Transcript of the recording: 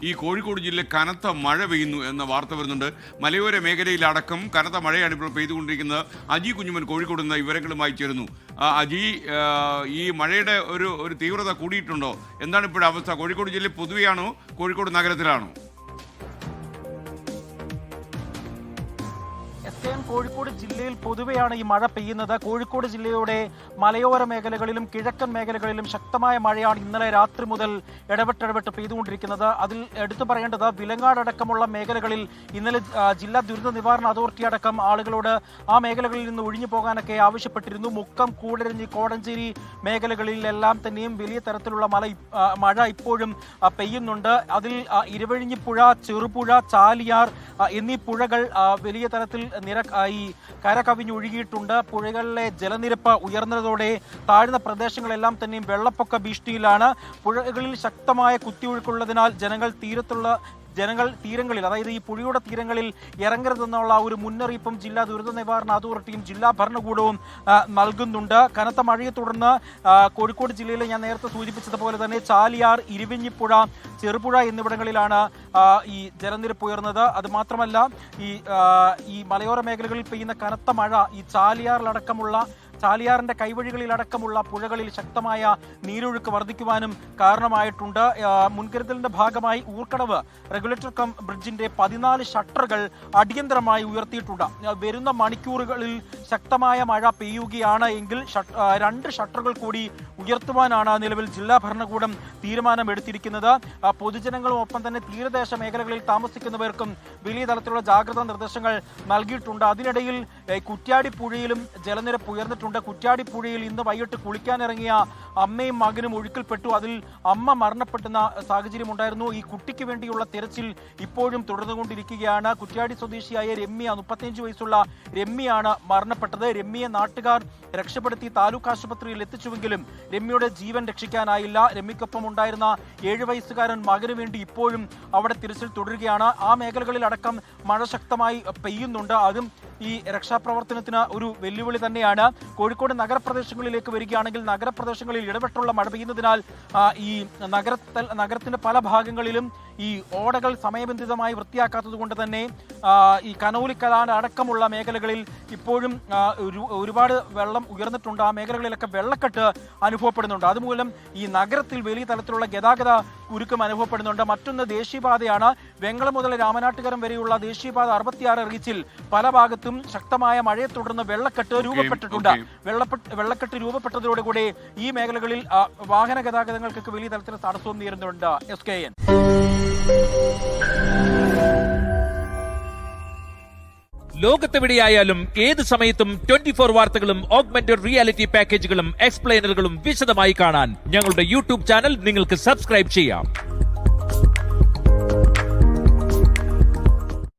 ഈ കോഴിക്കോട് ജില്ലയിൽ കനത്ത മഴ പെയ്യുന്നു എന്ന വാർത്ത വരുന്നുണ്ട്. മലയോര മേഖലയിലടക്കം കനത്ത മഴയാണ് ഇപ്പോൾ പെയ്തുകൊണ്ടിരിക്കുന്നത്. അജി കുഞ്ഞുമൻ കോഴിക്കോട് നിന്ന് വിവരങ്ങളുമായി ചേരുന്നു. അജി, ഈ മഴയുടെ ഒരു തീവ്രത കൂടിയിട്ടുണ്ടോ? എന്താണ് ഇപ്പോഴത്തെ അവസ്ഥ? കോഴിക്കോട് ജില്ലയിൽ പൊതുവെയാണോ, കോഴിക്കോട് നഗരത്തിലാണോ? കോഴിക്കോട് ജില്ലയിൽ പൊതുവെയാണ് ഈ മഴ പെയ്യുന്നത്. കോഴിക്കോട് ജില്ലയുടെ മലയോര മേഖലകളിലും കിഴക്കൻ മേഖലകളിലും ശക്തമായ മഴയാണ് ഇന്നലെ രാത്രി മുതൽ ഇടവിട്ട് പെയ്തുകൊണ്ടിരിക്കുന്നത്. അതിൽ എടുത്തു പറയേണ്ടത് വിലങ്ങാട് അടക്കമുള്ള മേഖലകളിൽ ഇന്നലെ ജില്ലാ ദുരന്ത നിവാരണ അതോറിറ്റി അടക്കം ആളുകളോട് ആ മേഖലകളിൽ നിന്ന് ഒഴിഞ്ഞു പോകാനൊക്കെ ആവശ്യപ്പെട്ടിരുന്നു. മുക്കം, കൂടരഞ്ഞി, കോടഞ്ചേരി മേഖലകളിലെല്ലാം തന്നെയും വലിയ തരത്തിലുള്ള മഴ ഇപ്പോഴും പെയ്യുന്നുണ്ട്. അതിൽ ഇരുവഴിഞ്ഞിപ്പുഴ, ചെറുപുഴ, ചാലിയാർ എന്നീ പുഴകൾ വലിയ തരത്തിൽ ഈ കര കവിഞ്ഞൊഴുകിയിട്ടുണ്ട്. പുഴകളിലെ ജലനിരപ്പ് ഉയർന്നതോടെ താഴ്ന്ന പ്രദേശങ്ങളെല്ലാം തന്നെയും വെള്ളപ്പൊക്ക ഭീഷണിയിലാണ്. പുഴകളിൽ ശക്തമായ കുത്തിയൊഴുക്കുള്ളതിനാൽ ജനങ്ങൾ തീരങ്ങളിൽ, അതായത് ഈ പുഴയുടെ തീരങ്ങളിൽ ഇറങ്ങരുതെന്നുള്ള ഒരു മുന്നറിയിപ്പും ജില്ലാ ദുരന്ത നിവാരണ അതോറിറ്റിയും ജില്ലാ ഭരണകൂടവും നൽകുന്നുണ്ട്. കനത്ത മഴയെ തുടർന്ന് കോഴിക്കോട് ജില്ലയിലെ ഞാൻ നേരത്തെ സൂചിപ്പിച്ചതുപോലെ തന്നെ ചാലിയാർ, ഇരുവഞ്ഞിപ്പുഴ, ചെറുപുഴ എന്നിവിടങ്ങളിലാണ് ഈ ജലനിരപ്പ് ഉയർന്നത്. അത് മാത്രമല്ല ഈ മലയോര മേഖലകളിൽ പെയ്യുന്ന കനത്ത മഴ ഈ ചാലിയാറിന്റെ കൈവഴികളിലടക്കമുള്ള പുഴകളിൽ ശക്തമായ നീരൊഴുക്ക് വർദ്ധിക്കുവാനും കാരണമായിട്ടുണ്ട്. മുൻകരുതലിന്റെ ഭാഗമായി ഊർക്കടവ് റെഗുലേറ്റർ കം ബ്രിഡ്ജിന്റെ 14 ഷട്ടറുകൾ അടിയന്തരമായി ഉയർത്തിയിട്ടുണ്ട്. വരുന്ന മണിക്കൂറുകളിൽ ശക്തമായ മഴ പെയ്യുകയാണ് എങ്കിൽ 2 ഷട്ടറുകൾ കൂടി ഉയർത്തുവാനാണ് നിലവിൽ ജില്ലാ ഭരണകൂടം തീരുമാനമെടുത്തിരിക്കുന്നത്. പൊതുജനങ്ങളും ഒപ്പം തന്നെ തീരദേശ മേഖലകളിൽ താമസിക്കുന്നവർക്കും വലിയ തരത്തിലുള്ള ജാഗ്രതാ നിർദ്ദേശങ്ങൾ നൽകിയിട്ടുണ്ട്. അതിനിടയിൽ കുറ്റ്യാടി പുഴയിലും ജലനിരപ്പ് ഉയർന്നിട്ടുണ്ട്. കുറ്റ്യാടിപ്പുഴയിൽ ഇന്ന് വൈകിട്ട് കുളിക്കാനിറങ്ങിയ അമ്മയും മകനും ഒഴുക്കിൽപ്പെട്ടു. അതിൽ അമ്മ മരണപ്പെടുന്ന സാഹചര്യം ഉണ്ടായിരുന്നു. ഈ കുട്ടിക്ക് വേണ്ടിയുള്ള തെരച്ചിൽ ഇപ്പോഴും തുടർന്നുകൊണ്ടിരിക്കുകയാണ്. കുറ്റ്യാടി സ്വദേശിയായ രമ്യ, 35 വയസ്സുള്ള രമ്യയാണ് മരണപ്പെട്ടത്. രമ്യയെ നാട്ടുകാർ രക്ഷപ്പെടുത്തി താലൂക്ക് ആശുപത്രിയിൽ എത്തിച്ചുവെങ്കിലും രമ്യയുടെ ജീവൻ രക്ഷിക്കാനായില്ല. രമ്യക്കൊപ്പം ഉണ്ടായിരുന്ന 7 വയസ്സുകാരൻ മകന് വേണ്ടി ഇപ്പോഴും അവിടെ തിരച്ചിൽ തുടരുകയാണ്. ആ മേഖലകളിൽ അടക്കം മഴ ശക്തമായി പെയ്യുന്നുണ്ട്. അതും ഈ രക്ഷാപ്രവർത്തനത്തിന് ഒരു വെല്ലുവിളി തന്നെയാണ്. കോഴിക്കോട് നഗരപ്രദേശങ്ങളിലേക്ക് വരികയാണെങ്കിൽ നഗരപ്രദേശങ്ങളിൽ ഇടപെട്ടുള്ള മഴ പെയ്യുന്നതിനാൽ ഈ നഗരത്തിന്റെ പല ഭാഗങ്ങളിലും ഈ ഓടകൾ സമയബന്ധിതമായി വൃത്തിയാക്കാത്തത് കൊണ്ട് തന്നെ ഈ കനോലിക്കലാൻ അടക്കമുള്ള മേഖലകളിൽ ഇപ്പോഴും ഒരുപാട് വെള്ളം ഉയർന്നിട്ടുണ്ട്. ആ മേഖലകളിലൊക്കെ വെള്ളക്കെട്ട് അനുഭവപ്പെടുന്നുണ്ട്. അതുമൂലം ഈ നഗരത്തിൽ വലിയ തരത്തിലുള്ള ഗതാഗത കുരുക്കം അനുഭവപ്പെടുന്നുണ്ട്. മറ്റൊന്ന് ദേശീയപാതയാണ്. വെങ്ങളം മുതൽ രാമനാട്ടുകരം വരെയുള്ള ദേശീയപാത 66 റീച്ചിൽ പല ഭാഗത്തും ശക്തമായ മഴയെ തുടർന്ന് വെള്ളക്കെട്ട് രൂപപ്പെട്ടിട്ടുണ്ട്. വെള്ളക്കെട്ട് രൂപപ്പെട്ടതോടുകൂടി ഈ മേഖലകളിൽ വാഹന ഗതാഗതങ്ങൾക്കൊക്കെ വലിയ തരത്തിൽ തടസ്സവും നേരിടുന്നുണ്ട്. SKN. ലോകത്തെവിടെയായാലും ഏത് സമയത്തും 24 വാർത്തകളും ഓഗ്മെന്റഡ് റിയാലിറ്റി പാക്കേജുകളും എക്സ്പ്ലെയിനറുകളും വിശദമായി കാണാൻ ഞങ്ങളുടെ യൂട്യൂബ് ചാനൽ നിങ്ങൾക്ക് സബ്സ്ക്രൈബ് ചെയ്യാം.